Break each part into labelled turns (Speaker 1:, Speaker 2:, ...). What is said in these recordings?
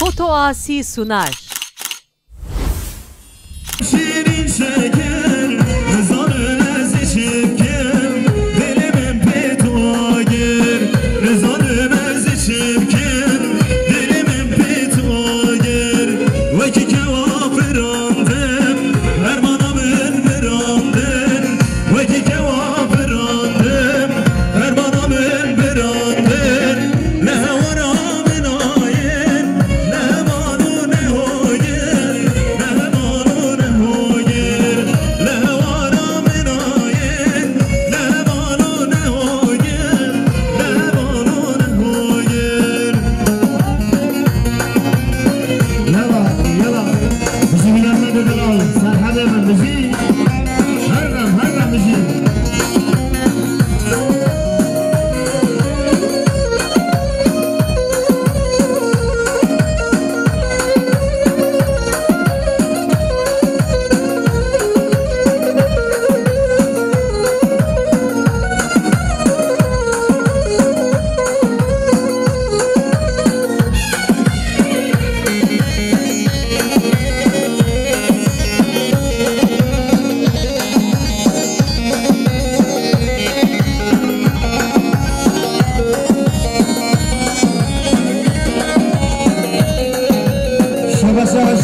Speaker 1: Foto Asi sunar.
Speaker 2: Şirin şeker, rızanı içipken, dilimin pitoger, rızanı içipken, dilimin pitoger, ve ki kevafirandem, hermanamın mirandem, ve ki kevafirandem, hermanamın mirandem, ne varamın ayen, ne manu ne hoyer, ne manu ne hoyer, ne varamın ayen, ne manu ne hoyer, ne manu ne hoyer.
Speaker 3: يلا يلا بجي من المدى دلال سار حدا من بجي هرم بجي شباساش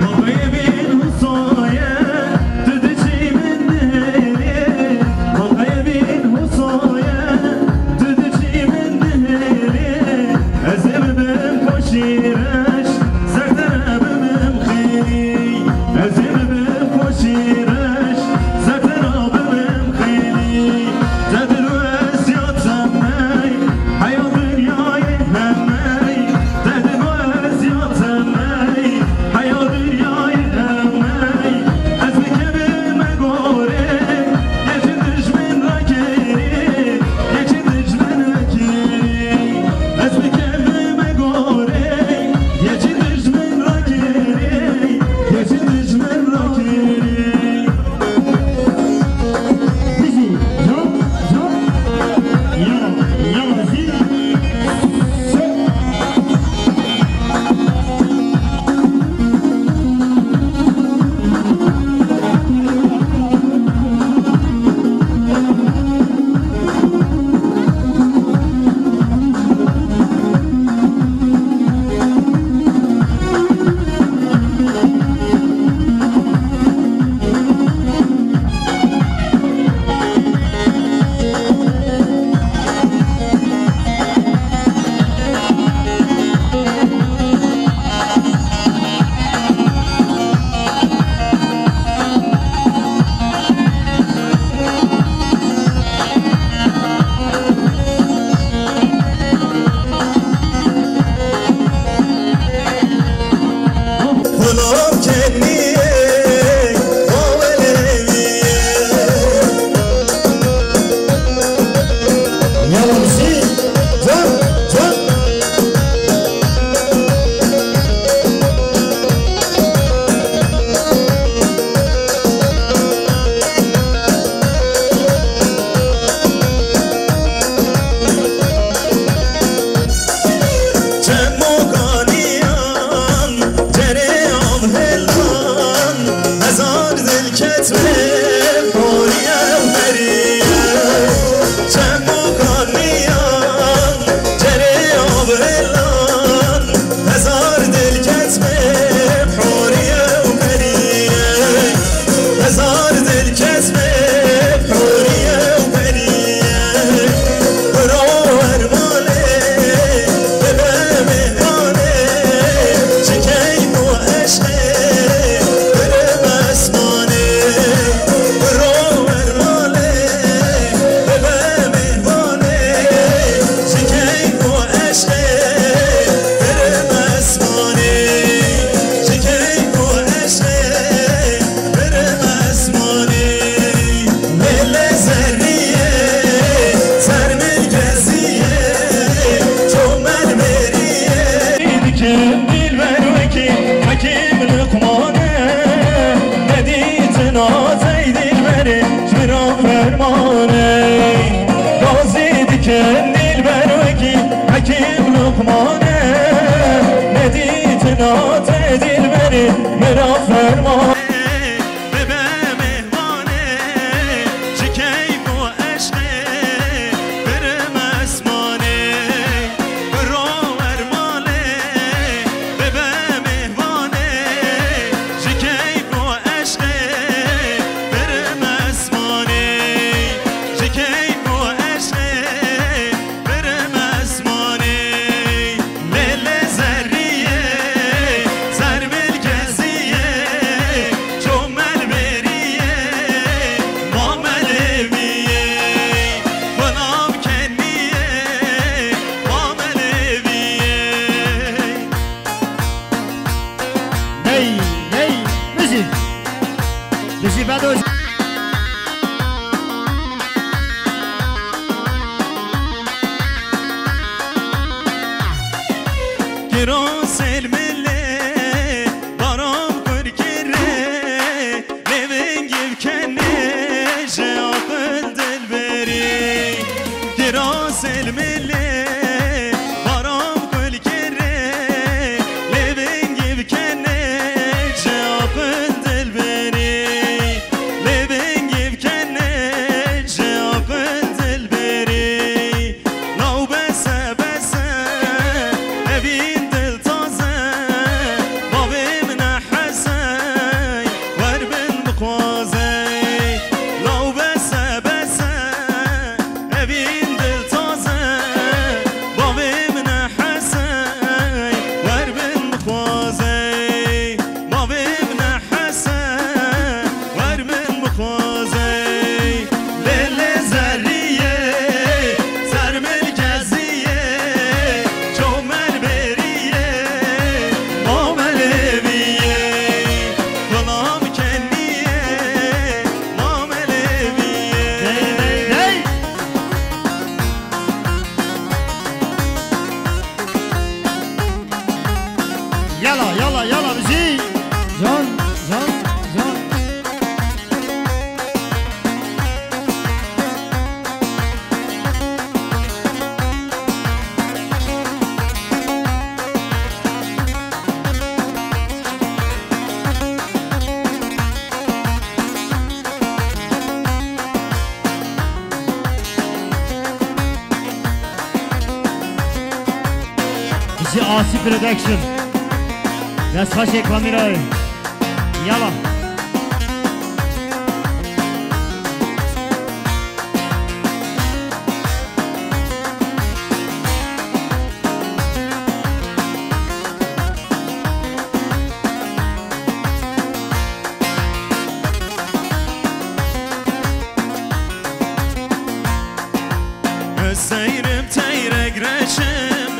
Speaker 2: Mağayibin husaya, tüdüçimin nehri. Mağayibin husaya, tüdüçimin nehri. Ezimim koşireş, serdarabım khili. Ezimim koşireş, serdarabım khili. Tedru esyat semmey, hayat dünyayı hemmey. Tedru esyat semmey, hayat dünyayı hemmey. Ez bir kebime gore, geçin düşmen rakeri, geçin düşmen rakeri. Ez bir kebime gore, geçin düşmen rakeri, geçin düşmen rakeri.
Speaker 3: بجي جوب يلا يلا بجي
Speaker 2: Kulum kendiye, oveleviye.
Speaker 3: يلا بجي جوب
Speaker 2: Cemmuganiyan, cereyam helvan, mezar dil ketmem, horiye veriye. Cemmuganiyan, cereyam helvan, mezar dil ketmem, horiye veriye. Mezar dil ketmem, horiye veriye. Bro ermale, bebe mehmane, çekey bu eşke, benim esmane. Bro ermale, bebe mehmane, çekey bu eşke, benim esmane. Çekey bu eşke, benim esmane. Mele zerriye, sermil geziye, çömel veriye. Diken dilber vekil, hakim lukmane, medit nazeydil بری جرا فرمانه گازی دیکن دل بروگی حکیم لقمانه ندیت نات دل بری مرا فرمانه
Speaker 3: آسی پرودکشن دست خواشه کامیرای یالا
Speaker 2: سیرم تیرک رشم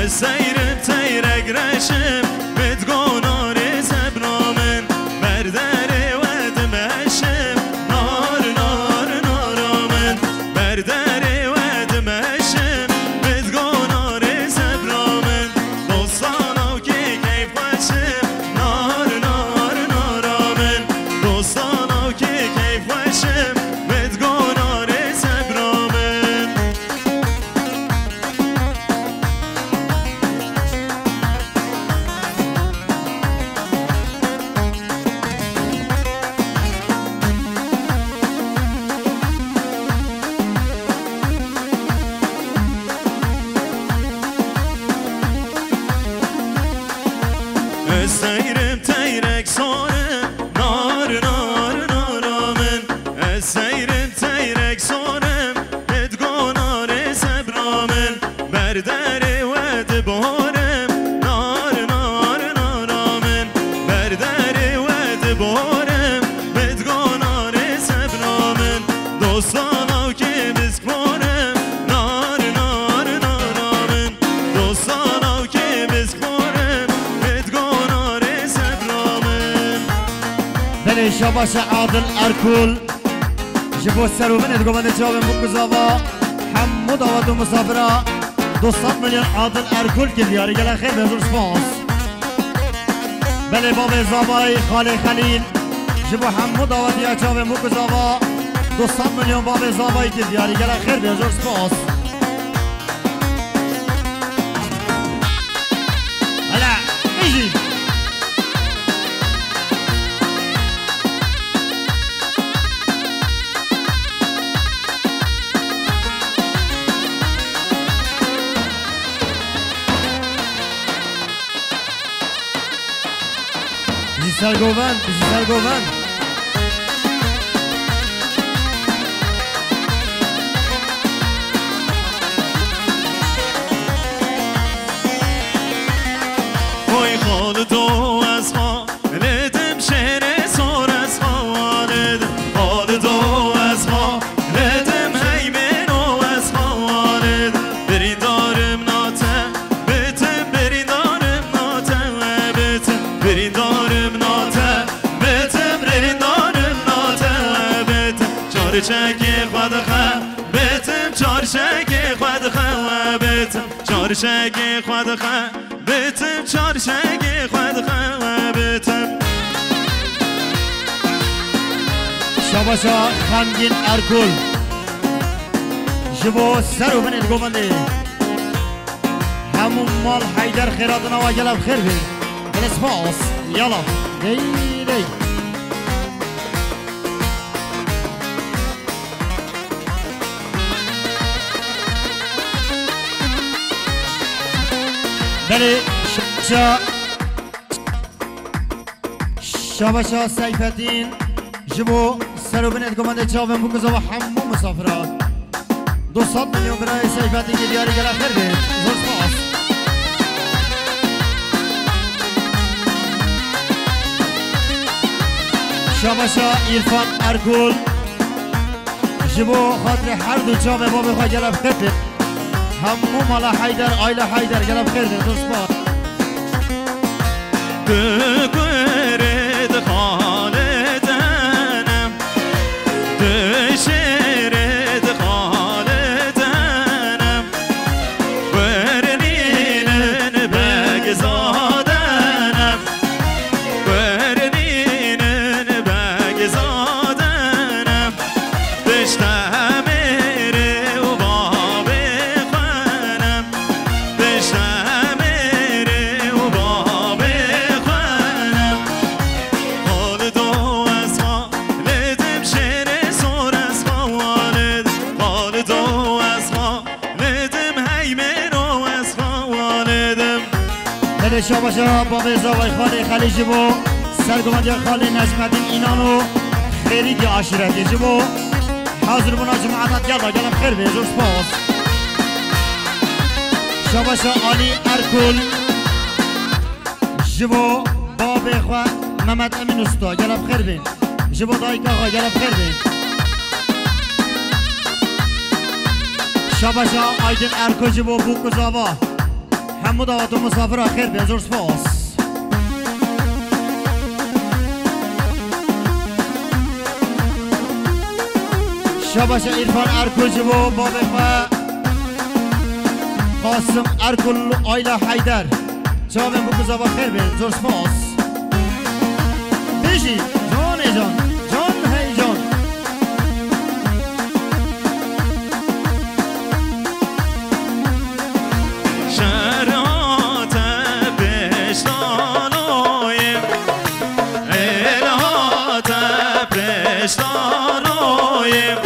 Speaker 2: سیرم تیرک رشم بدگونار زبرامن بردر ود مشم نار نار نارامن بردر ود مشم بدگونار زبرامن دوستانو که کیف وشم نار نار نارامن دوستانو که کیف وشم بدگونار زبرامن سیرم تیرک سارم نار نار نارامن سیرم تیرک سارم بدگونار زبرامن بردر ود بارم نار نار نارامن بردر ود بارم بدگونار زبرامن دوستانو که بسپارم نار نار نارامن دوستانو که بسپارم
Speaker 3: بله شاباش عادل ارکول جبو سروبن ادگومن جاوم بکوزاوا حمود آواد و مسافره 200 میلیون عادل ارکول که بیاری گله خیلی بزرگ سپاس بله باب زابای خاله خلیل جبو حمو داوتی اچاوه موکو زاوا 200 میلیون باب زاوایی که دیاری گله خیر بیزور سپاس هلا ایجی سرگوبند سرگوبند
Speaker 2: وای خال تو از خالدم شعر سر از خالدم خال تو از خالدم هیمن و از خالدم برین دارم ناته بتم برین دارم ناته بتم برین دارم ناته بتم برین دارم ناته بتم چار چکی خود خم بتم چار چکی خود خم بتم چار چکی خود خم بتم چار شنگ خود خواه بتم
Speaker 3: شاباشا خمگین ارکول جبو سر و بنید گومنده همون مال حیدر خیراتنا و گلب خیر بید بلسپاس یالا دی دی بله شاباشا سیفتین جبو سر و بنید گمانده چاوه مکوزا و همو مسافرات 200 میلیون برای سیفتین که دیاری گره خیر بید زور سپاس شاباشا ایرفان ارکول جبو خاطر هر دو چاوه با بخواه گره خیر بید همو مالا حیدر آیلا حیدر گلب خیر ده دوست با
Speaker 2: بگرد خالدنم دشرد خالدنم ورنینن بگزادنم ورنینن بگزادنم دشتم
Speaker 3: شاباشا بابا زاوی خالی خلیجی بو سرگمندی خالی نجمدین اینانو خیلی دی عاشرتی جبو حاضر بنا جماعتت یالا گلم خیر بیزور سپاس شاباشا آلی ارکول جبو بابا خواه محمد امین استا گلم خیر بین جبو دایک آقا گلم خیر بین شاباشا آیدین ارکول جبو بوکو زاوا همو دعوت و مسافر آخر بیزور سپاس شاباش ایرفان ارکول جبو باب خواه قاسم ارکول آیلا حیدر جامعه بکوزا با خیر بیزور سپاس بیشی جان جان جان هی جان
Speaker 2: پشتانویم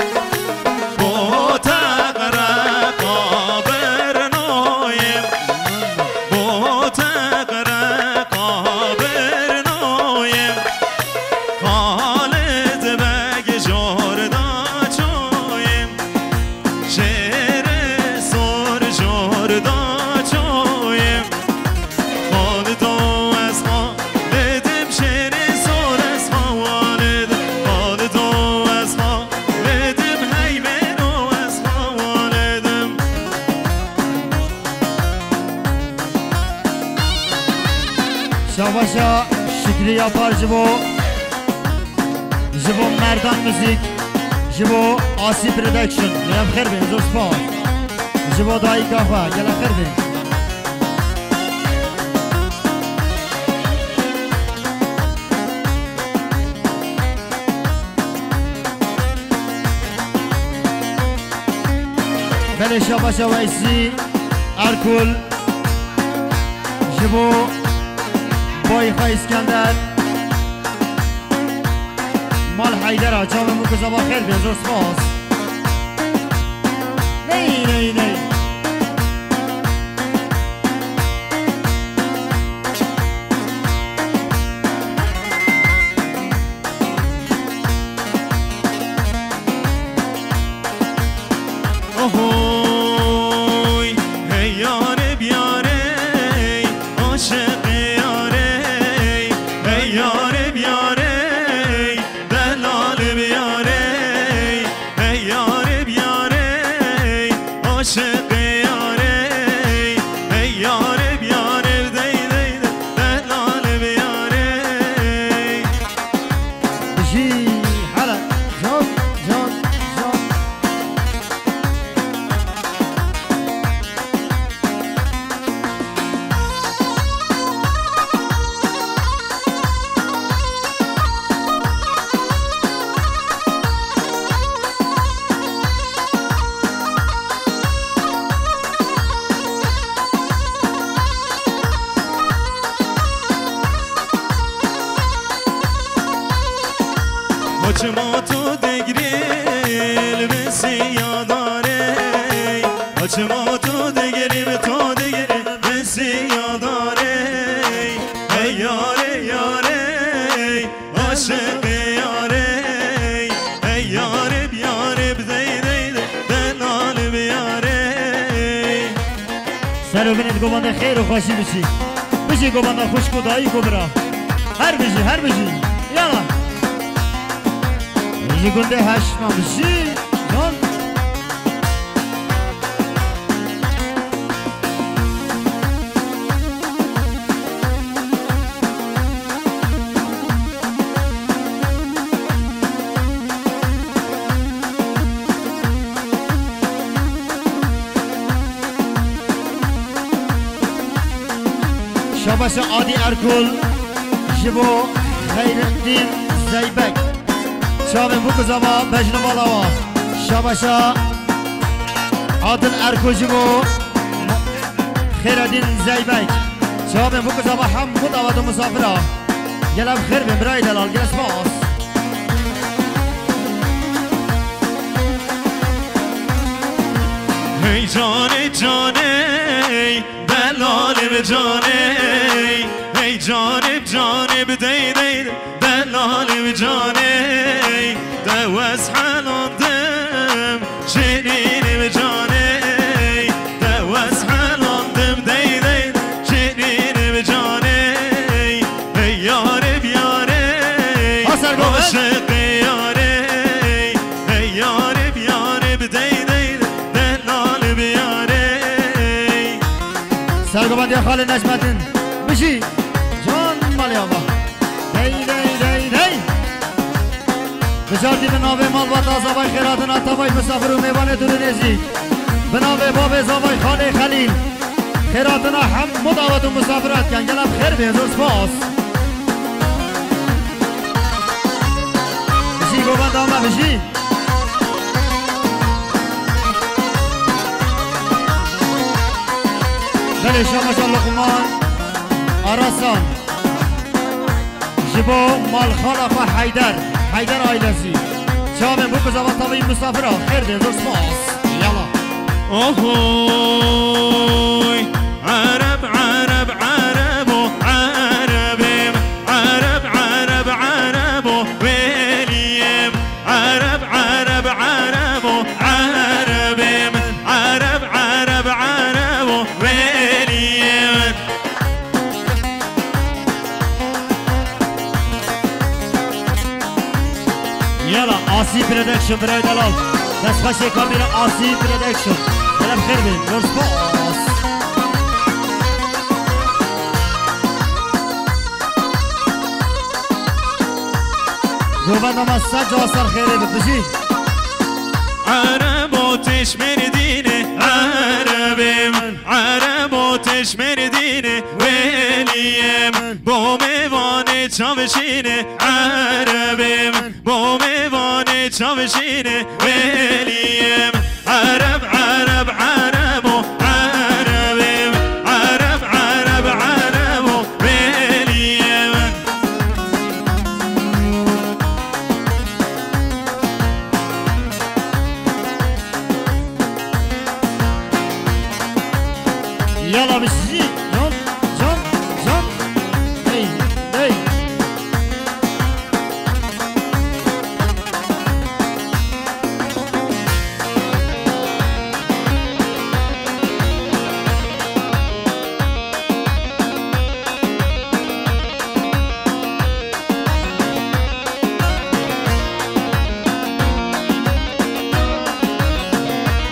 Speaker 2: با تقرق آبرنویم با تقرق آبرنویم خالد بگ جوردا چویم شعر سر جوردا چویم خالد از خالدم شعر سر از خالد
Speaker 3: شاباشا شکری یاپار جبو مردان موزیک جبو آسی پرودکشن گلم خیر بین زور سپاس جبو دایی کافا گلم خیر بین بله شاباش ویسی ارکول جبو بای خواهی اسکندر مال حیدر ها جامعه مکزابا خیر بزرگ سپاس نه
Speaker 2: اوهوی هی یاره بیاره عاشق یاره هی یاره بیاره دلال بیاره هی یاره بیاره عاشق یاره هی یاره بیاره دی دلال بیاره
Speaker 3: بشی حالا جان جان جان
Speaker 2: Açma tu degril besiyadare Açma tu degril besiyadare Hey yare yare aşık yare Hey yare yare bzeyde delal yare
Speaker 3: سر و بینید گوانده خیر و خوشی بشی گوانده خوش کدایی گبرا هر بشی یالا بشی گنده هشما بشی جان شاباش عادی ارکول جبو خیرالدین زیبک شابه بکزاوا بجنوالاوا شاباش عادل ارکول جبو خیرالدین زیبک شابه بکزاوا هم خود آواد و مسافرا گلم خیر بیم برای دلال گل اسماس
Speaker 2: Hey cane cane delalim cane Hey canib canib dey delalim cane Devez halandım şerinim cane Devez halandım dey şerinim cane Hey yarib yare aşık yare Hey yarib yarib dey
Speaker 3: سرگوبندی خال نجمتین بشی جان مالی آبا دی بشارتی به ناوه مال و تازاوای خیراتن آتاوای مسافر و میوان دور نزدیک به ناوه باب زاوای خال خلیل خیراتن هم مداوت و مسافرات کن گلم خیر بیزور سپاس بشی گوبند آمه بشی بله شما شما لقمان آراسان جبو مال خالق حیدر آیلسی شما بو بزاوان طبعی مسافر ها خیر بیزور سپاس یالا
Speaker 2: اوهوی عرب عرب عرب و عربیم عرب عرب عرب و ولیم عرب عرب عرب و عربیم عرب عرب عرب و ولیم
Speaker 3: یالا آسی پرودکشن برای دلال دست خوشی کامیرا آسی پرودکشن دلم خیر بیم بیزور سپاس گوبند آمه سج آسر خیره بپشی
Speaker 2: عرب آتش مردینه عربیم عرب آتش مردینه ولیم با میوان چاوشینه عربیم با میوان چاوشینه ولیم عرب عرب عرب و عربیم عرب عرب عرب و بلیم
Speaker 3: يلا بالشي جون جون جون هي هي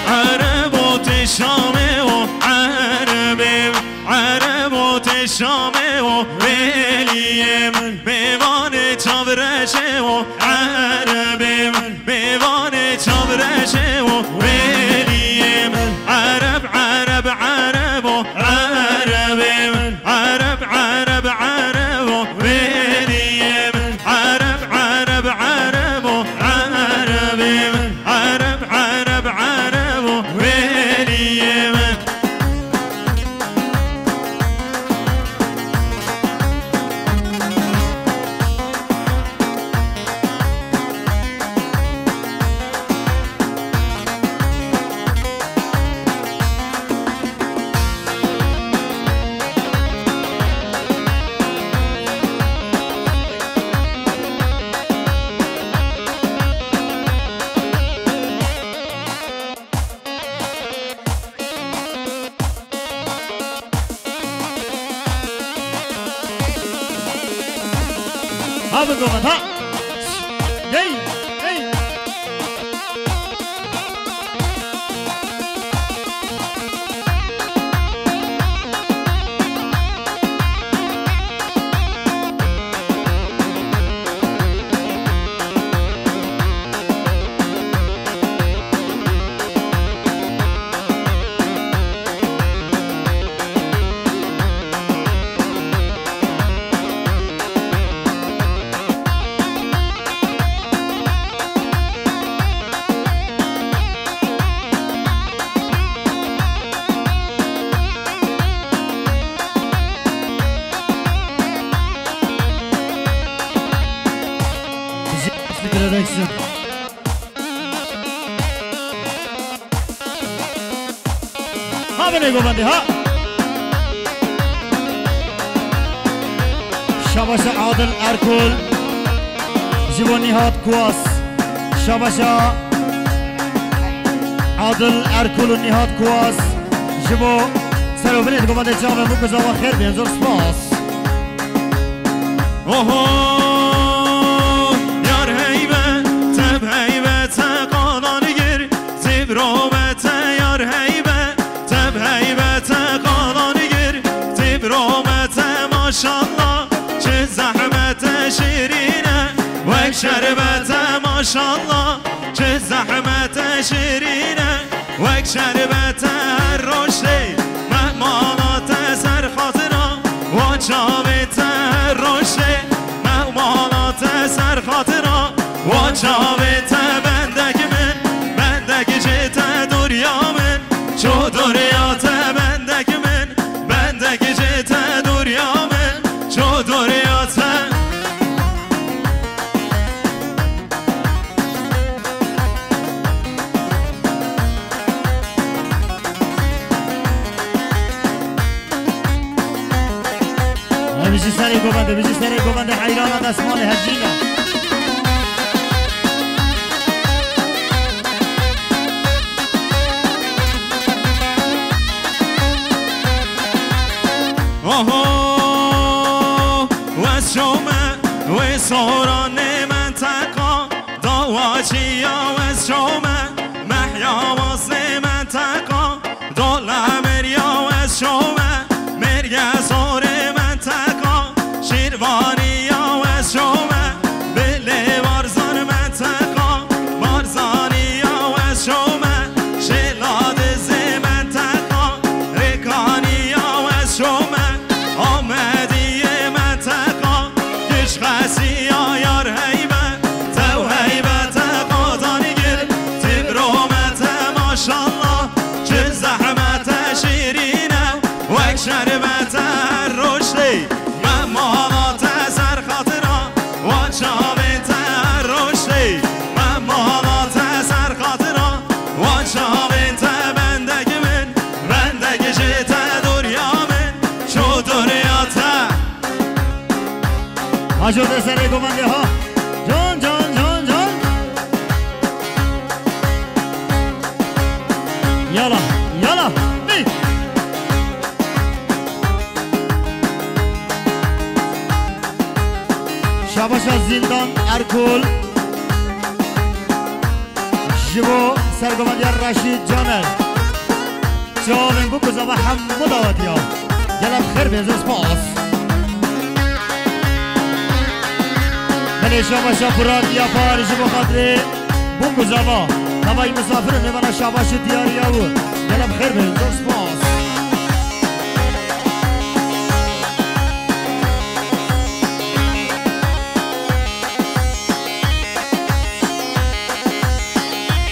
Speaker 2: عرب و تشامه و عربیم عرب و تشامه و بلیم بیوان چابرشه و عربیم بیوان چابرشه و بلیم عرب عرب عرب و عربیم عرب عرب عرب و بلیم عرب عرب عرب و عربیم عرب عرب عرب و بلیم
Speaker 3: ها بالضبط ها جاي جاي Production. ها بنگو بنده ها شاباش عادل ارکل جوانی هات کواس شاباش عادل ارکل و نهاد کواس جبو سلو بنید گو بنده جامع مکزا و خیر بین زور سپاس
Speaker 2: اوهو روبت یار هیبه تب هیبت قانانی گیر تب روبت ماشالله چه زحمت شیرینه وک شربت ماشالله چه زحمت شیرینه وک شربت هر روشی مهمانات سر خاطرا و چاویت هر روشی مهمانات سر خاطرا و چاویت بندک من جت دنیا من چو دنیات بندک من بندک جت دنیا من چو دنیات
Speaker 3: بیشی سری گوبنده بیشی سری گوبنده حیران دستمان هجینه
Speaker 2: وشومه و سوران منطقه دواجیا وشومه محیا واسه منطقه دول امریا وشومه مرگ سور منطقه شیروانیا وشومه بله وارزان منطقه بارزانیا وشومه شلاد ز منطقه رکانیا وشومه آمدی منطقه کش خسی یار هیبه تو هیبت قادانی گل تبرومت ماشا شربت رشدی من مالات سر خاطرا و چاوت رشدی من مالات سر خاطرا و چاوت بندگی من بندگی جت دنیا من چو دنیا تا
Speaker 3: آجود سر گمانده ها جان جان جان جان یالا یالا بی شاباش از زندان ارکول جبو سرگماندی رشید جانر جاوین بو کزا و حمو داوتی ها گلم خیر بیزن سپاس بله شاباشا براد یا پار جبو خاطره بو کزا و نوای مسافر نمانا شاباش دیاری ها بود گلم خیر بیزن سپاس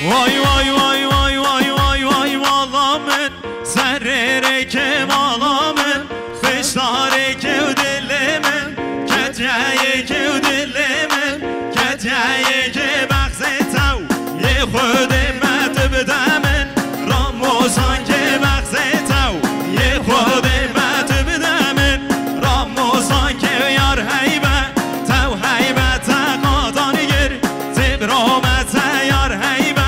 Speaker 2: وای وای وای وای وای وای وای والا من سرره که والا من فشتاره که دل من کتیه که دل من کتیه که بخص تو یه خود مد بده من راموزان که بخص تو یه خود مد بده من راموزان که یار حیبه تو حیبت قادانگر تبرامت یار حیبه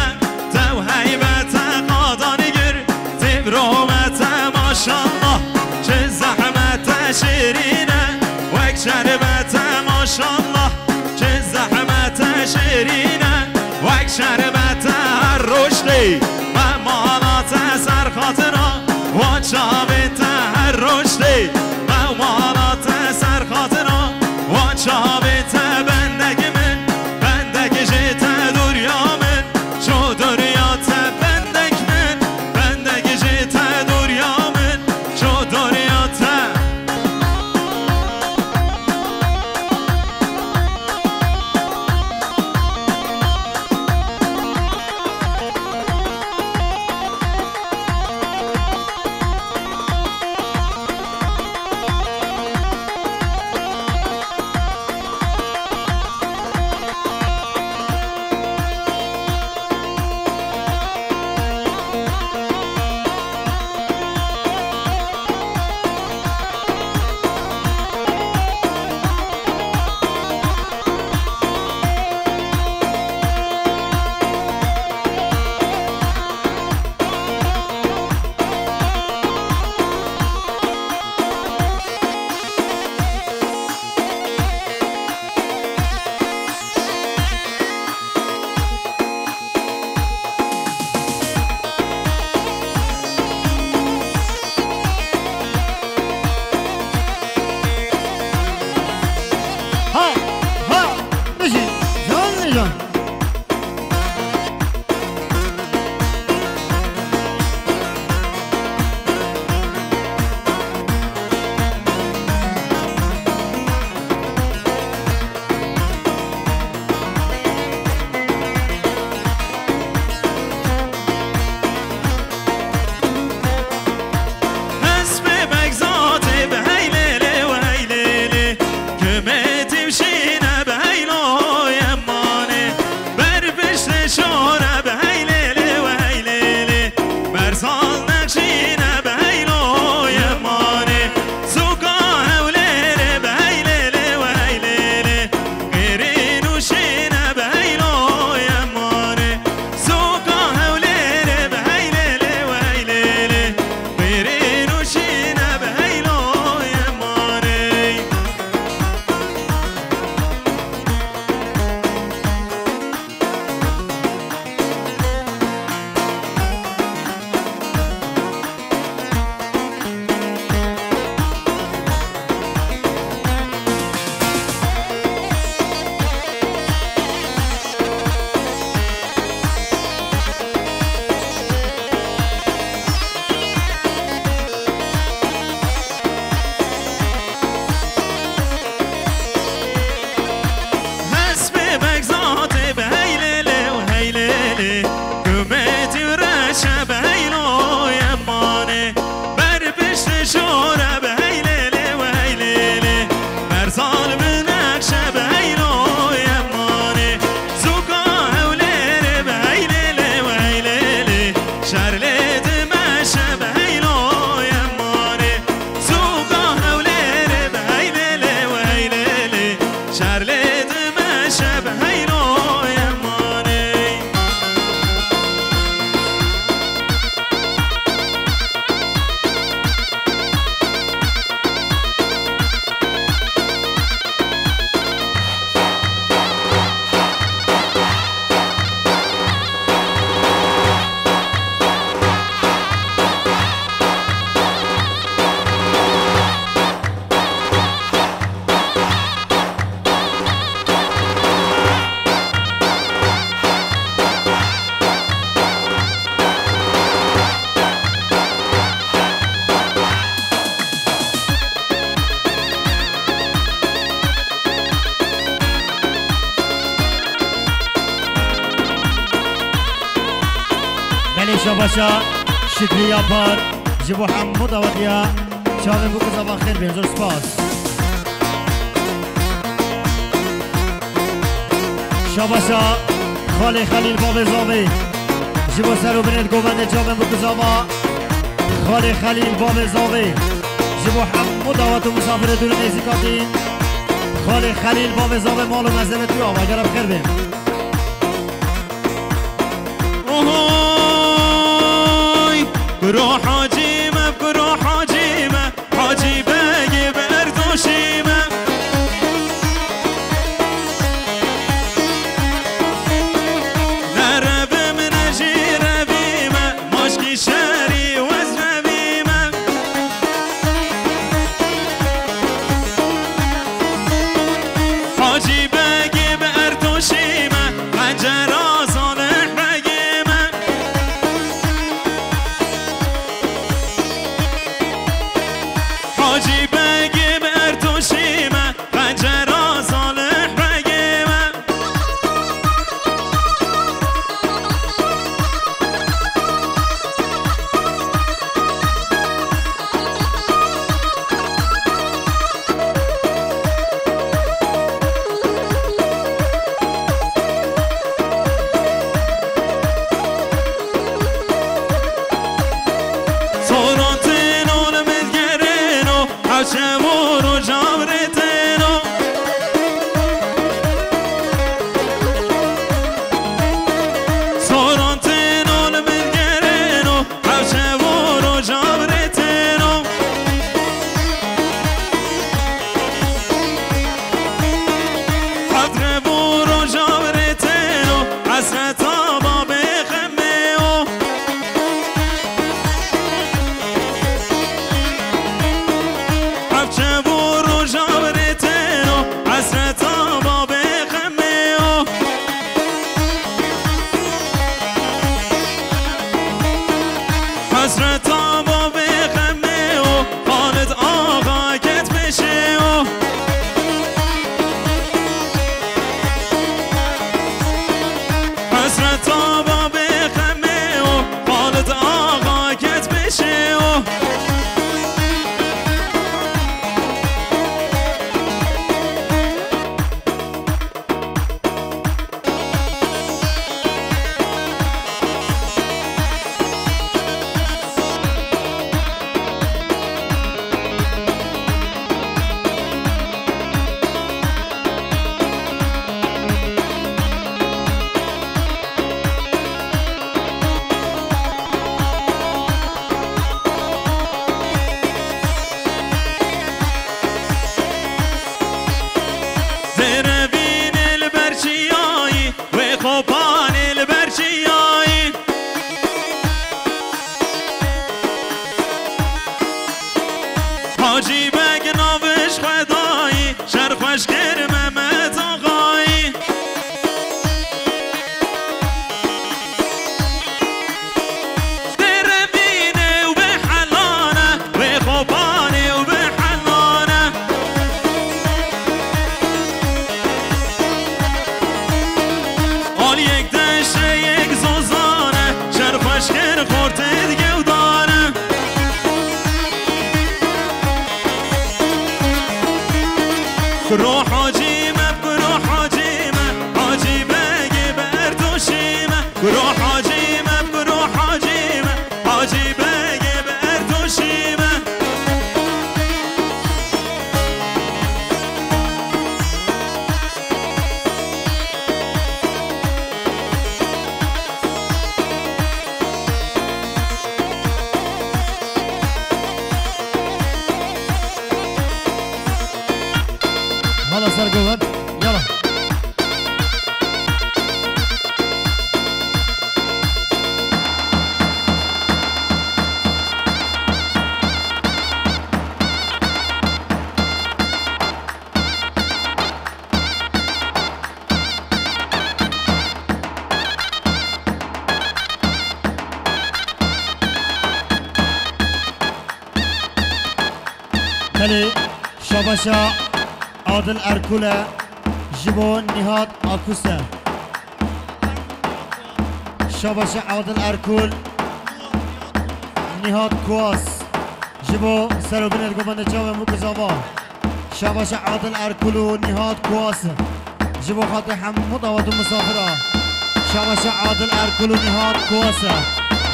Speaker 2: ماشالله چه زحمت شیرینه وک شربت ماشالله چه زحمت شیرینه وک شربت هر رشدی و مالات سر خاطرا و چاوت هر رشدی و مالات سر خاطرا و چاوت بندگی من بندگی جت دنیا من چو دنیا تا بندگ من بندگی جت دنیا هر لیدم شب هیروی مانی
Speaker 3: شاباشا شکریه پار جبو حمود آوردیا چاوه بو کزا خیر بین زور سپاس شاباشا خالی خلیل باب زاوی جبو سرو بینید گوبنده چاوه بو کزا خالی خلیل باب زاوی جبو حمود آوردو مسافر دور نیزیکاتی خالی خلیل باب زاوی مالو مزده تو آوه گرم خیر بین
Speaker 2: برو حاجیمه برو حاجیمه حاجی بگی بردوشیمه نربم نجی ربیمه ماشکی شری وزنبیمه حاجی بگی بردوشیمه پنجره صالح بگیمه
Speaker 3: شاباشا عادل ارکوله جبو نهاد آکوسه شاباشا عادل ارکول نهاد کواس جبو سرو بند گوبند جاوه مکزاوا شاباشا عادل ارکول و نهاد کواس جبو خاطر حمود آوات مسافره شاباشا عادل ارکول و نهاد کواس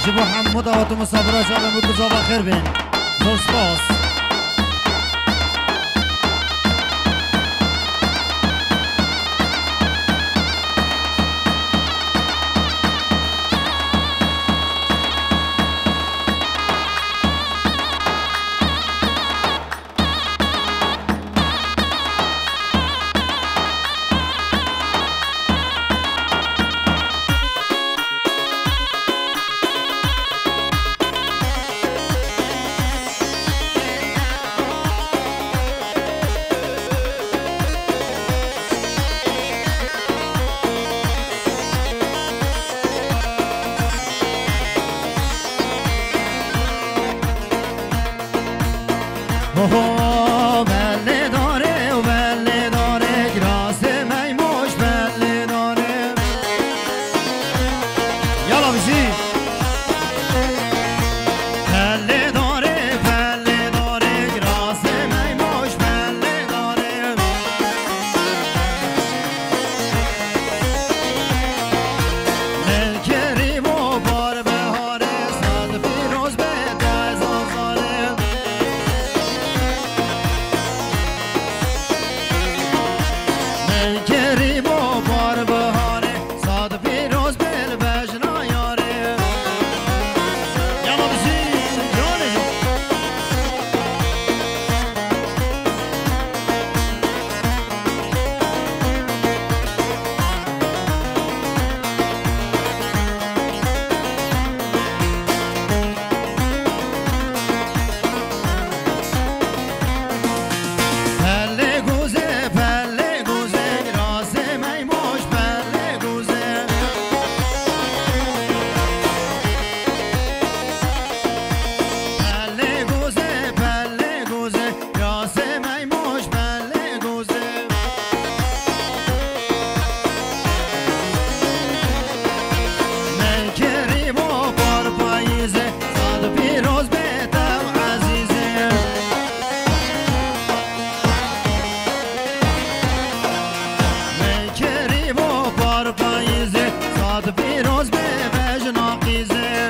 Speaker 3: جبو حمود آوات مسافره جاوه مکزاوا خیر بین زور سپاس بله داره و بله داره گراس میموش بله داره یالا بشی بله داره گراس میموش بله داره ملکری و بار بهاره صد پیروز به دزازاره کریم و بار بهاره ساد پیروز بل بجنا یاره یالا بشین جانه پله گوزه پله گوزه گراس میموش پله گوزه پله گوزه گراس میموش پله گوزه ملکری و بار پاییزه صد پیروز بهتم عزیزه کریم و بار پاییزه صاد پیروز به بجنا قیزه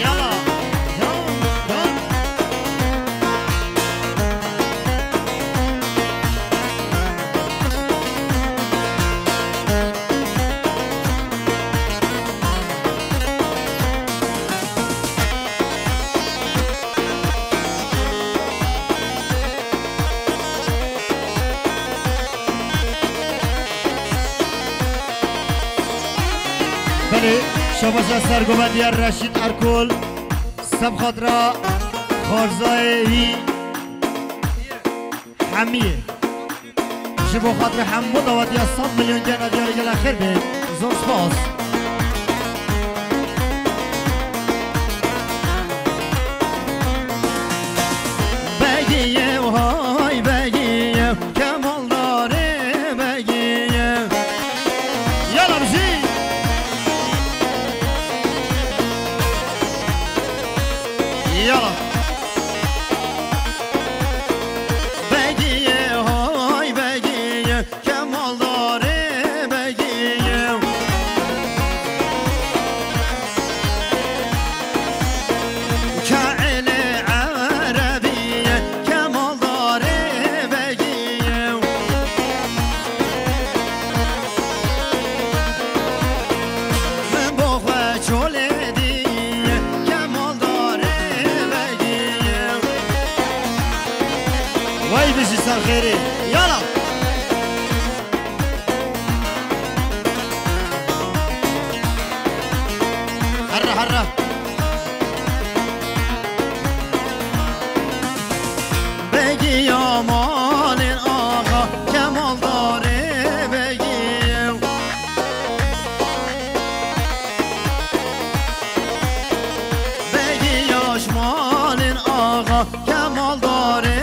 Speaker 3: یالا جان بله شاباشا سرگوبندی رشید ارکول سب خاطرا خارزایی حمیه شبو خاطر حمود دواتی از 100 میلیون جنه دیاری گل خیر بید زور سپاس بگیه و های بگیه کمال داره بگیه یالا بشی یالا بگیه های بگیه کمال داره بگیه کعل عربیه کمال داره بگیه من بخواه چوله دیه کمال داره بگیه وای بشی سر خیری یالا هره هره بگی یا مال آقا کمال داره بگی بگی یاش مال آقا کمال داره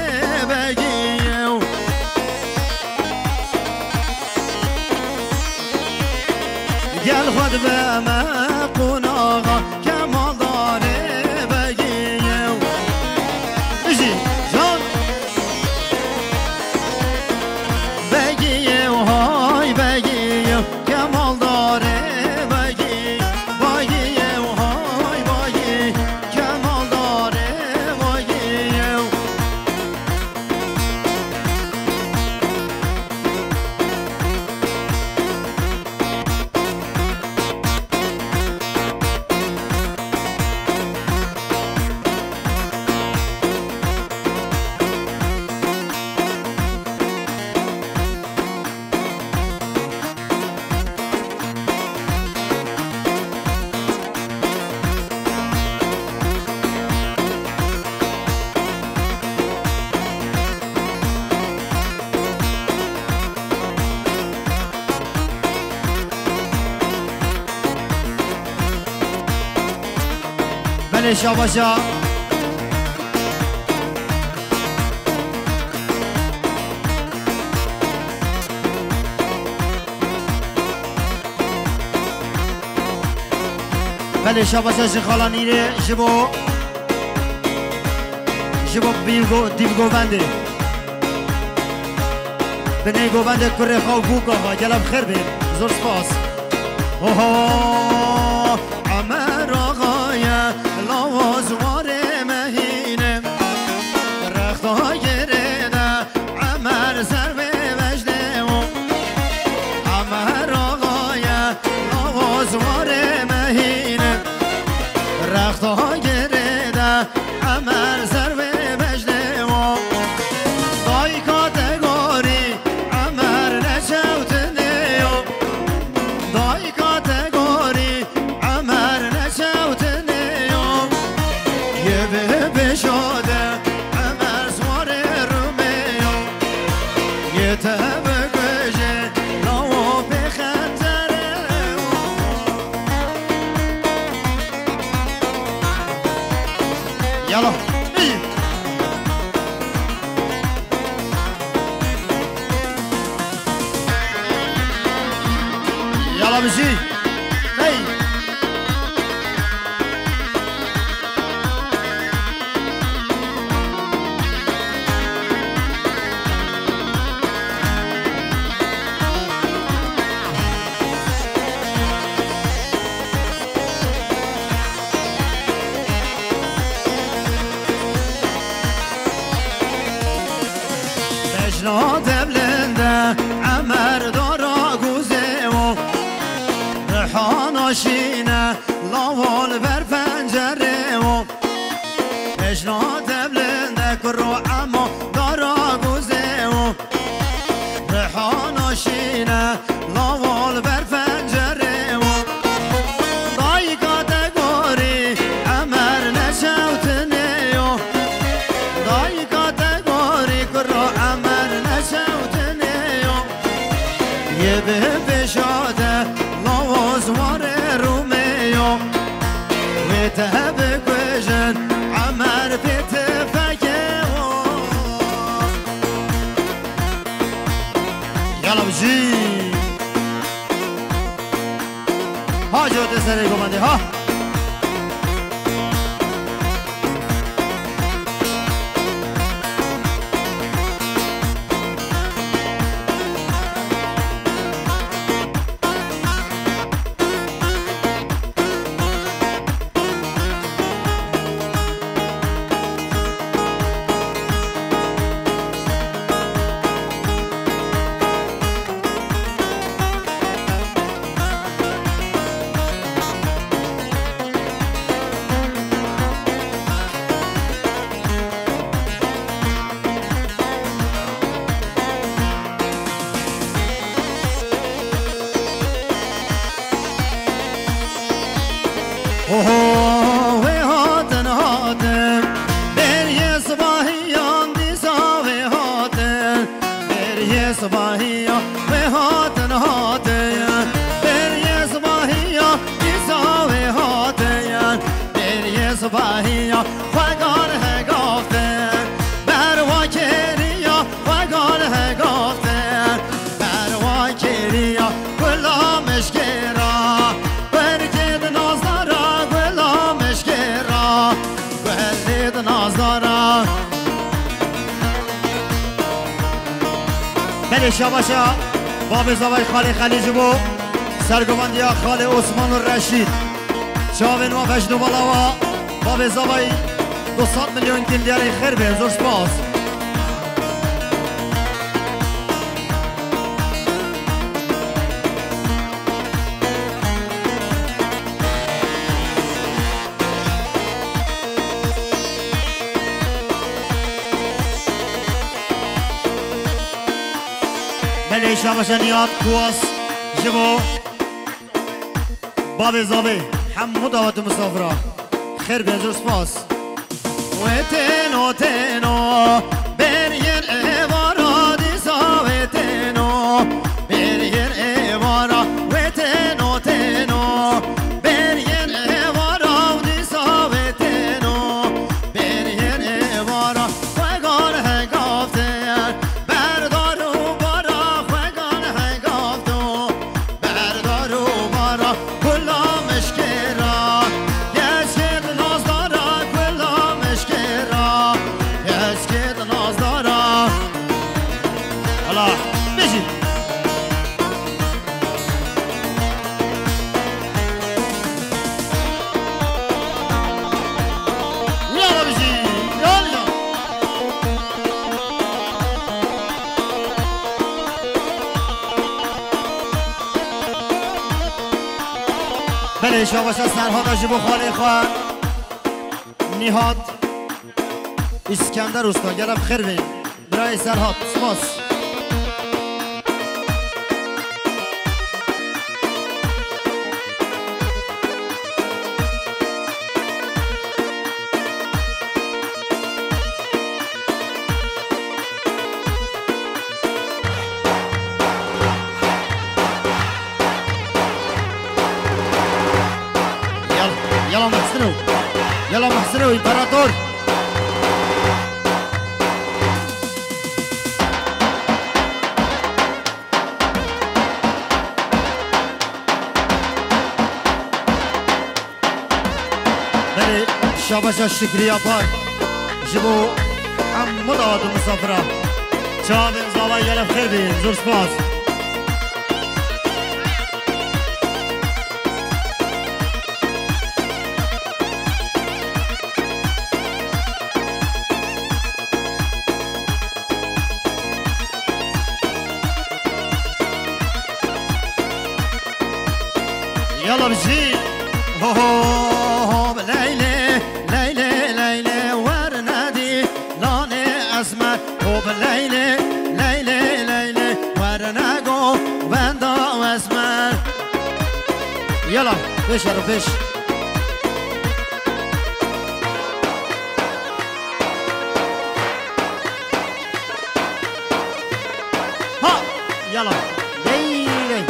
Speaker 3: بگی گل خود به مقون آقا کمال داره بگیه بشی جان بگیه و های بگیه کمال داره بگی بگیه و های بگی کمال داره بگیه بله شاباشا بله شاباشا شخالا نیره جبو دیو گوونده بنه گوونده کره خواه بوک آقا گلم خیر بین زور سپاس اوه عمر آقای لوازوار مهینه رختای گرده عمر سر به وجده عمر آقای لوازوار مهینه رختای گرده عمر سر به وجده دای کاتگوری عمر نشوتنه دای کاتگوری عمر نشوتنه یه به بشاده عمر سوار رومیو یه تبه گوشه لاو بخنزره یالا یالا بشی هی بشناد بلنده عمر دارا گوزه و رحاناشینه لاول بر پنجره و بشناد بلنده کرو اما دارا گوزه و رحاناشینه لاول بر پنجره و دای کاتگوری عمر نشوتنه و دای کاتگوری کرو عمر نشوتنه یه به بشاده لوازوار رومیو و تهب کجن عمر پیت فکه یالا بجی ها جوده سره گمانده ها اوه وی هاتن هاتن بری صباحیان دیسا وی هاتن بری صباحیان وی هاتن هاتن بری صباحیان دیسا وی هاتن بری صباحیان فقال هگافتن بروا کریا فقال هگافتن بروا کریا کلا مشکرا شاباشا باب زوای خالی خلیج بو سرگومندیا خال عثمان الرشید چاوین و فجدو بالاوا باب زوای 200 میلیون کیلدیار خیر به زور سپاس بله شاباشا نیاد کواس جبو باب زوای حمو دعوت مسافرة خير بيزور سباس وتنو تنو برين ايوارا ديسا وتنو برين ايوارا وتنو تنو برين ايوارا ديسا وتنو برين ايوارا وقال هنگافتن بردارو بارا وقال هنگافتو بردارو بارا كلا مشكرا يسكت نازدارا كلا مشكرا يسكت نازدارا الله بيجي يلا بيجي يلا بله شاباشا سرهاد آجیب خالی خواه نیهاد اسکندر استا گرم خیر بین برای سرهاد سپاس يلا محسنو يلا محسنو امبراطور بله شاباشا شکریه پای جبو حمو دعوت مسافره چاوین زاوای گرم خیر بین زور سپاس يلا بجي هو هو بليلي ليلي ليلي ورنادي لاني اسمر هو بليلي ليلي ليلي ورناقو بندا واسمر يلا بش يا بش ها يلا ليلي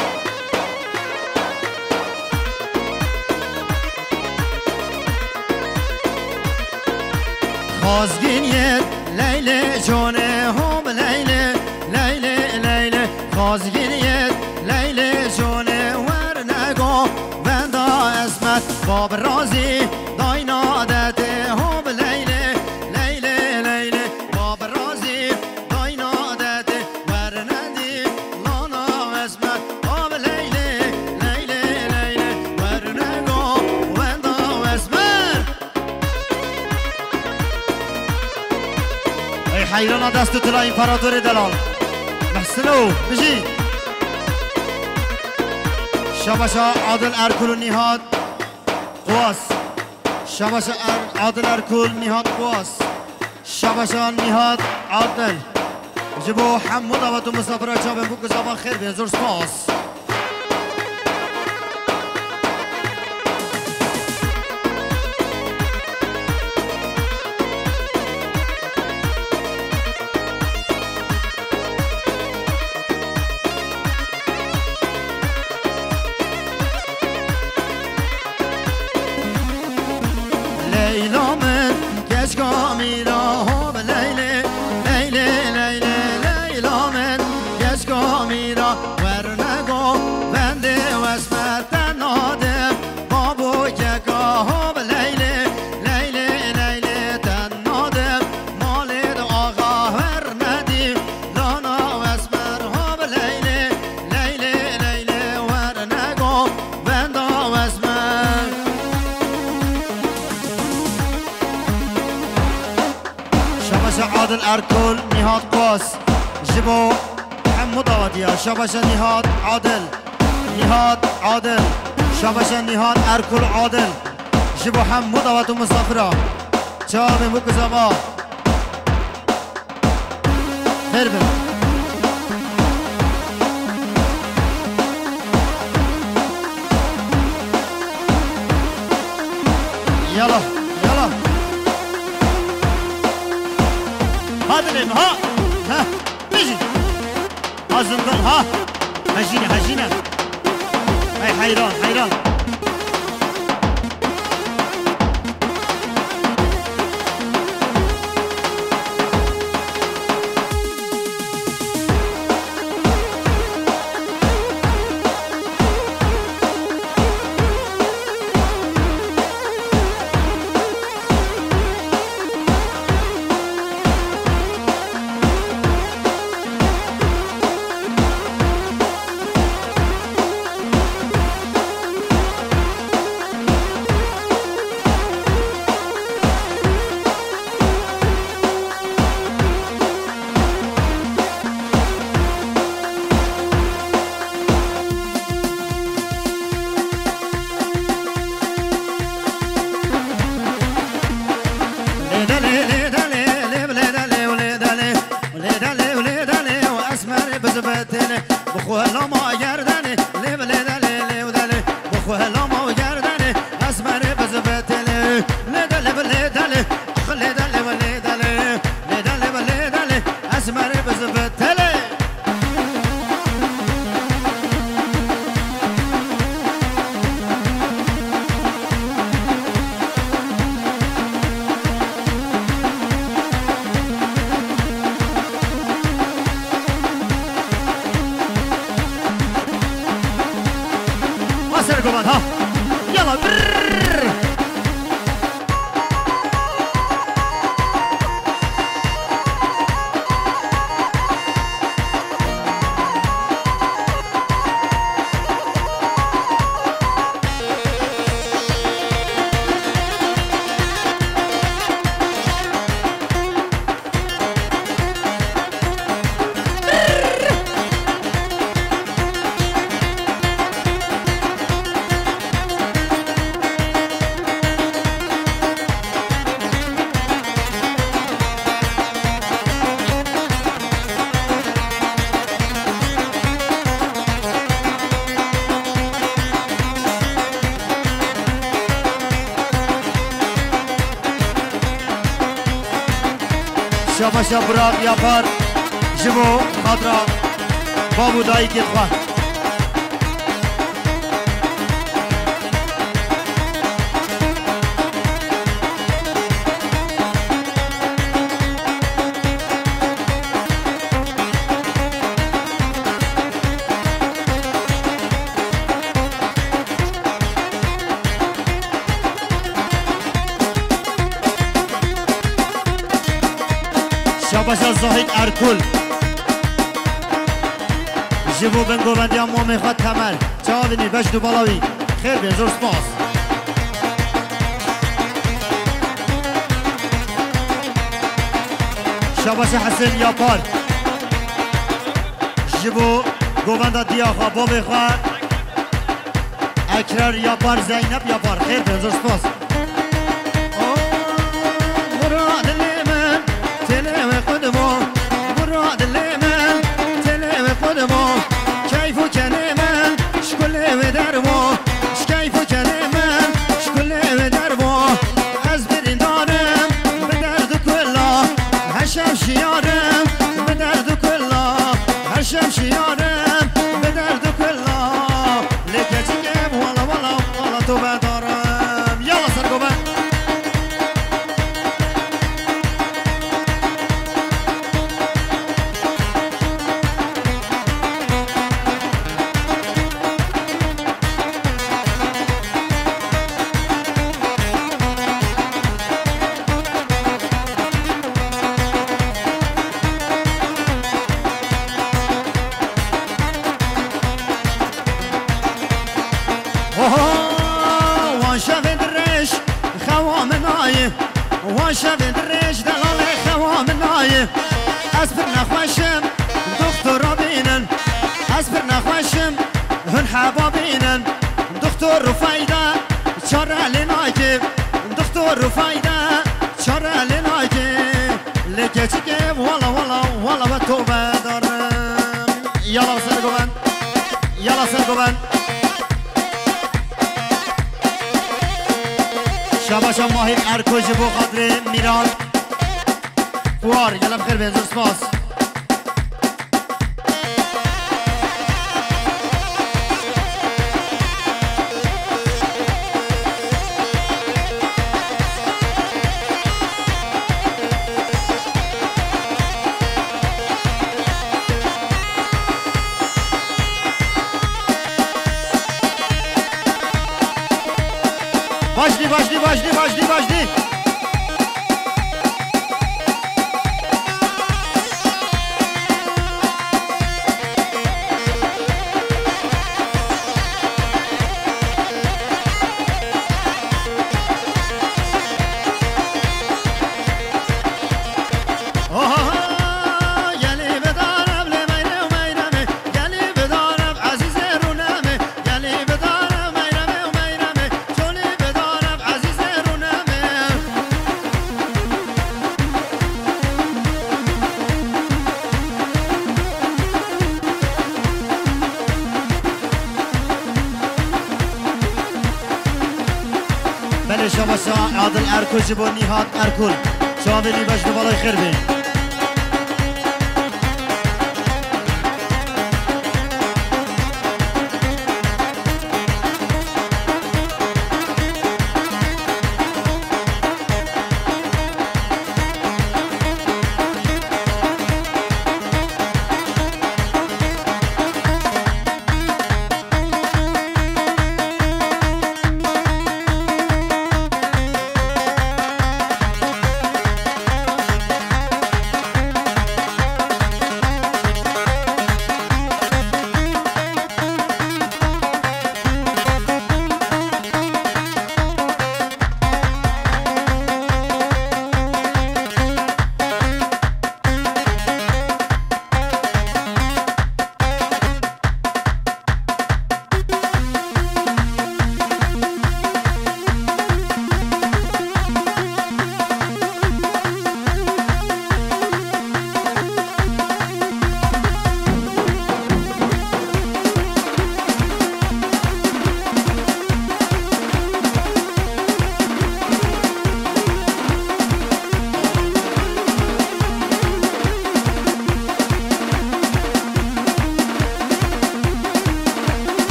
Speaker 3: خازگینیت لیلی جونه هم لیلی لیلی لیلی خازگینیت لیلی جونه ور نگو بندا اسمت باب رازی داینادت هم لیلی لیلی لیلی باب رازی داینادت ور ندی لانا اسمت باب لیلی لیلی لیلی ور نگو بندا اسمت ای حیرانا دست تو امپراتور دلال محسنو بجی شاباشا عادل ارکول نیهاد قواس شاباشا عادل ارکول نیهاد قواس شاباشا نیهاد عادل جبو حمو دعوت و مسافره چابن بو گزابان خیر بین زور سپاس عادل ارکل نهاد قاس جبو محمود آوادیا شاباش نهاد عادل شاباش نهاد ارکل عادل جبو محمود آواد و مسافرا چهار مکزاما خیر بیم يلا هادلم ها بيجي هازندن ها هجينة هاي حيران ها يلا شاباشا براق yapar جبو خاطرة بابو دايك يتخوان شاباشا زاهد ارکل جبو بنگو بندی هم مومی خواد کمل چاوینی بشت و بالاوی خیر بین زور سپاس شاباشا حسین یاپار جبو گووندا دیاخوا بابی خواد اکرار یاپار زینب یاپار خیر بین زور سپاس وان شاف دريش دلال خوام من نایم از پر نخوشم دکتر را بینن از پر نخوشم هن حبا بینن دکتر رو فایده چاره لناکه دکتر رو فایده چاره لناکه لکه چکه والا والا والا و توبه دارم یالا سر گوبن یالا سر گوبن شباشا ماهی ارکوژ بو خاطر میران فوار یالا بخیر بینزور سپاس başlı. شما عادل ارکوژ با نیهات ارکول شما بینی باش دوباره خیر بین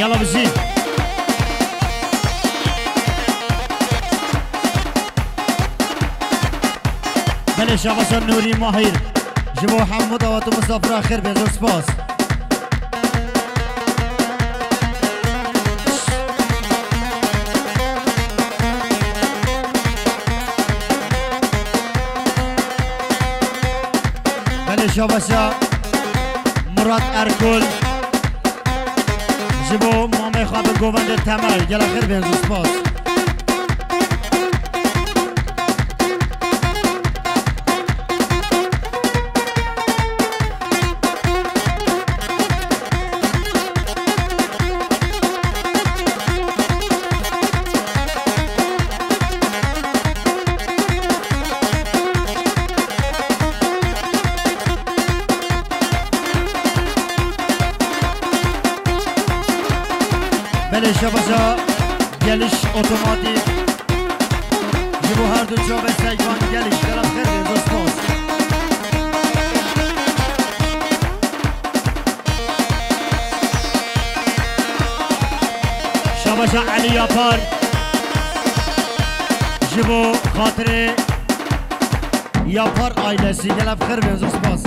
Speaker 3: يلا بزين بلش آقا نوری ماهیر جبو حمود و تو مسافر آخر بزر سپاس بلش آقا مراد ارکول جبو مامه خواب گوبند تمر گلا خیر بینزو سپاس بله شباشا گلیش اتوماتیک جبو هر دو جا به سیگان گلیش گلم خیلی بینزو سپاس شباشا علی یاپار جبو خاطر یاپار آیلسی گلم خیلی بینزو سپاس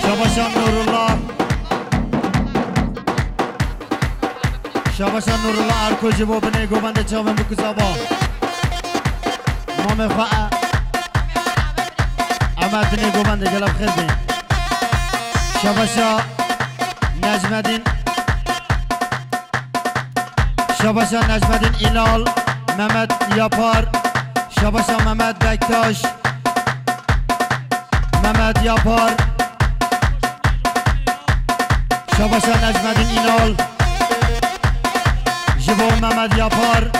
Speaker 3: شباشا نورالله شباشا نورالله ارکوژ بو بنه گوبند چاوم بکوزابا مام خواه محمد بن گوبند گلاب خیر بین شباشا نجمدین شباشا نجمدین اینال محمد یاپار شباشا محمد بکتاش محمد یاپار شباشا نجمدین اینال جبو محمد یاپار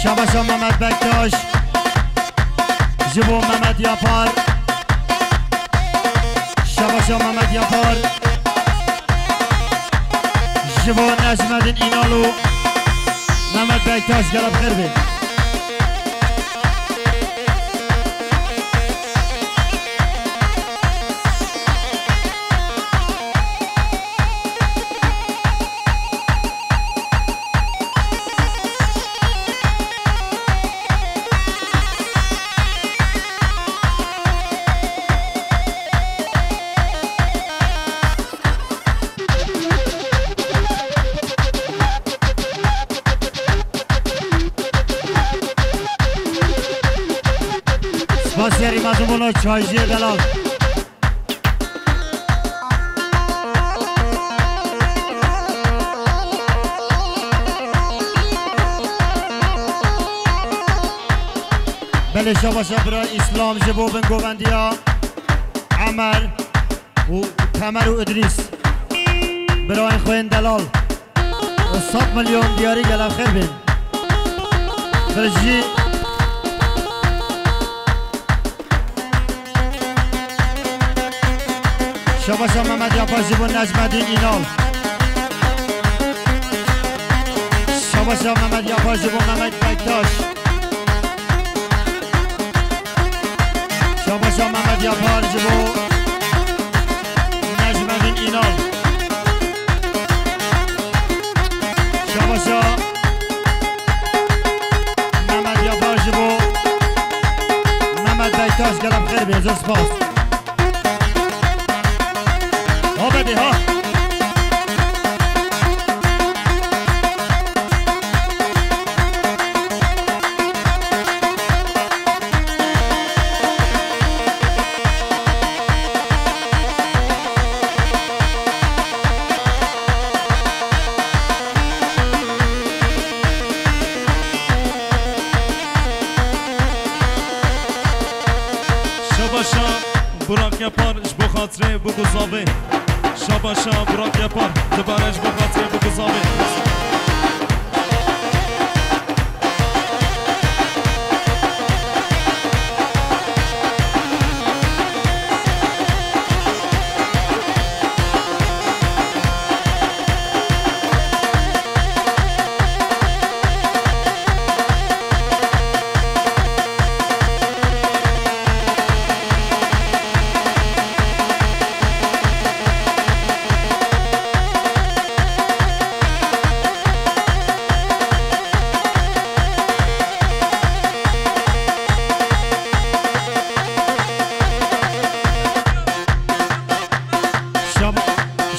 Speaker 3: شباشا محمد بکتاش جبو محمد یاپار شباشا محمد یاپار جبو نجمدین اینالو محمد بکتاش گلاب خیر بین سپاسیاری مزمونو چایجی گلال بله شباشا برای اسلام جبو بن گوبندیا عمر و کمر و ادریس برای خوین دلال 100 میلیون دیاری گلال خیر بین فرجی شباشا محمد یاپار جبو نجمدین اینال شباشا محمد یاپار جبو محمد بکتاش شباشا محمد یاپار جبو نجمدین اینال شباشا محمد یاپار جبو محمد بکتاش گلاب خیر بین زور سپاس بده ها
Speaker 2: شباشا براق yapar bu خاطره bu guzave شباشا براق yapar دبارش bu خاطره bu guzave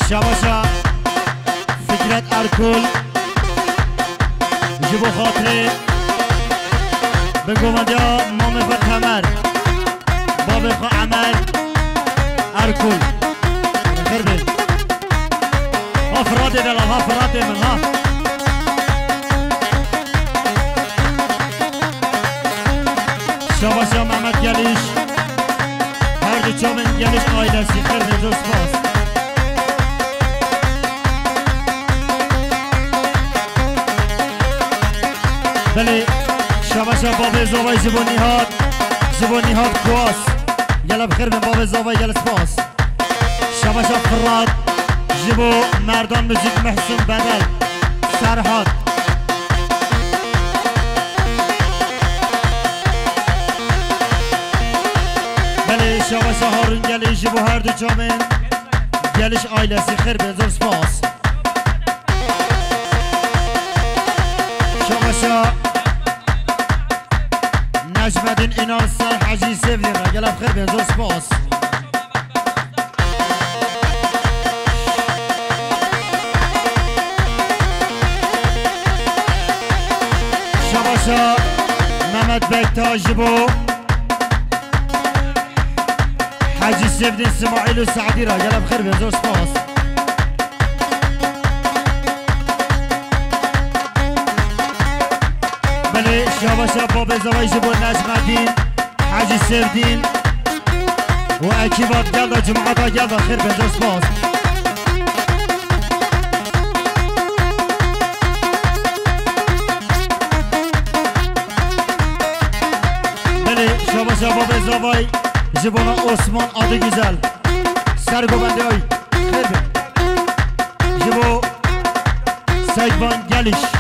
Speaker 3: شباشا فكرة أركول جبو خاطري بنقوم ديا مامي فتح عمر بابي خو عمر أركول خير بين ها فرادي دلال ها فرادي من ها شباشا محمد گلیش هر دو چامن گلیش آیده سی خير بين زور سپاس بله شباشا باب زاوای زبانی هات کواس گلب خیر بین باب زاوای گل سپاس شباشا فراد جبو مردان موزیک محسن بدل سرحاد بله شباشا هارون گلی جبو هر دو جامن گلش آیلسی خیر بین زور سپاس شباشا نجمدین اینال سر حجی سیفدین را گلب خیر بین زور سپاس شباشا محمد بکتاش بو حاجی سیفدین اسماعیل و سعدی را گلم خیر بزرگ سپاس بله شاباشا باب زوایش بو نجمدین حاجی سیفدین و اکیبات گلد جمعات گلد خیر بزرگ سپاس شاباشا باب زوای جبانا عثمان عادی گزل سرگوبنده های خیر جبو سیدوان گلیش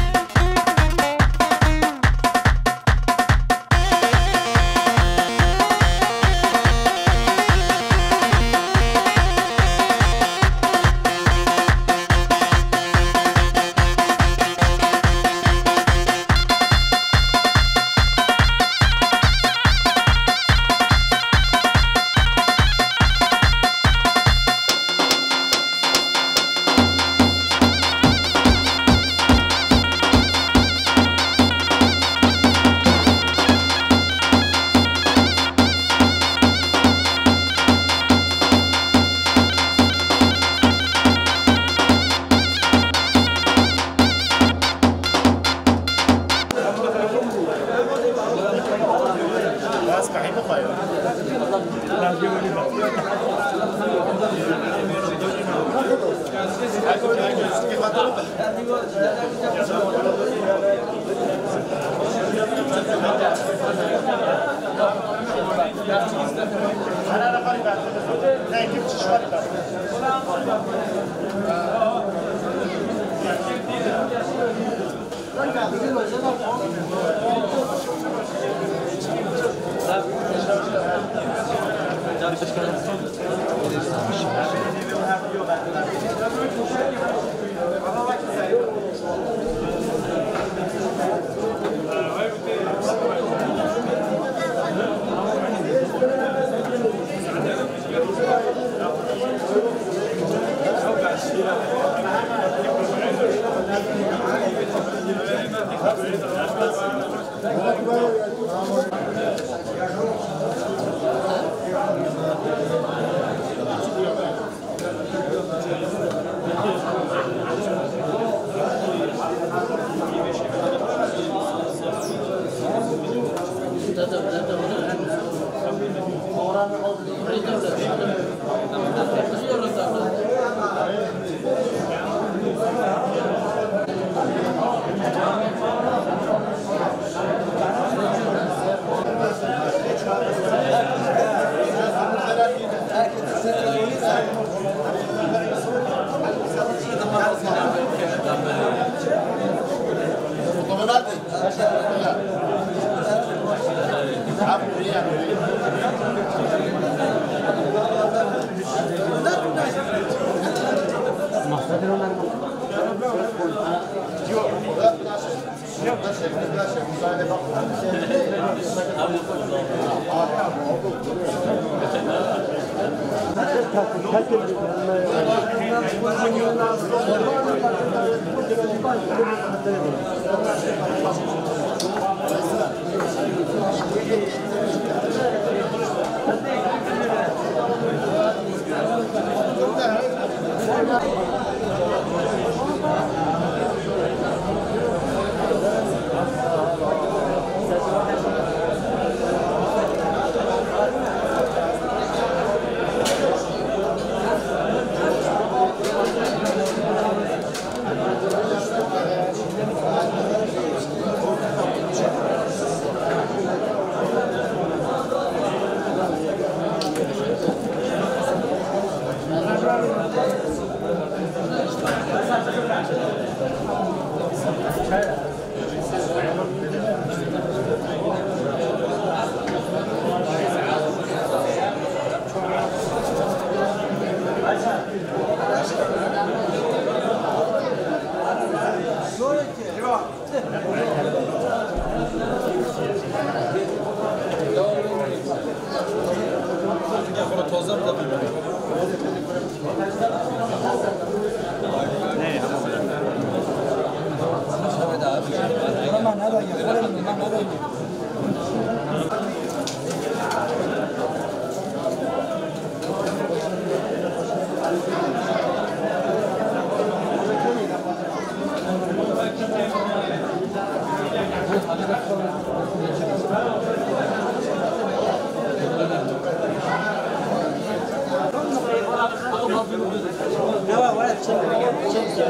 Speaker 1: Sal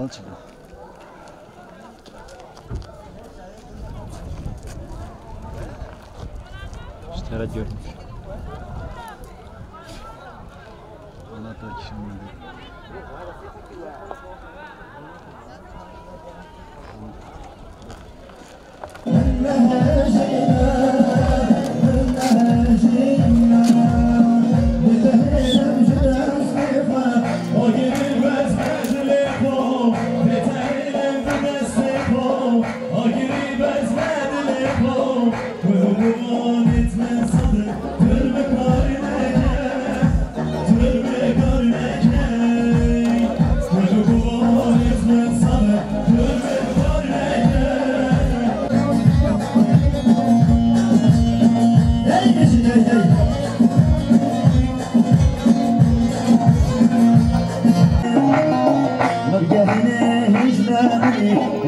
Speaker 1: çıkın. İşte herhalde görmüş. Allah da kişinin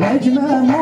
Speaker 4: نجمة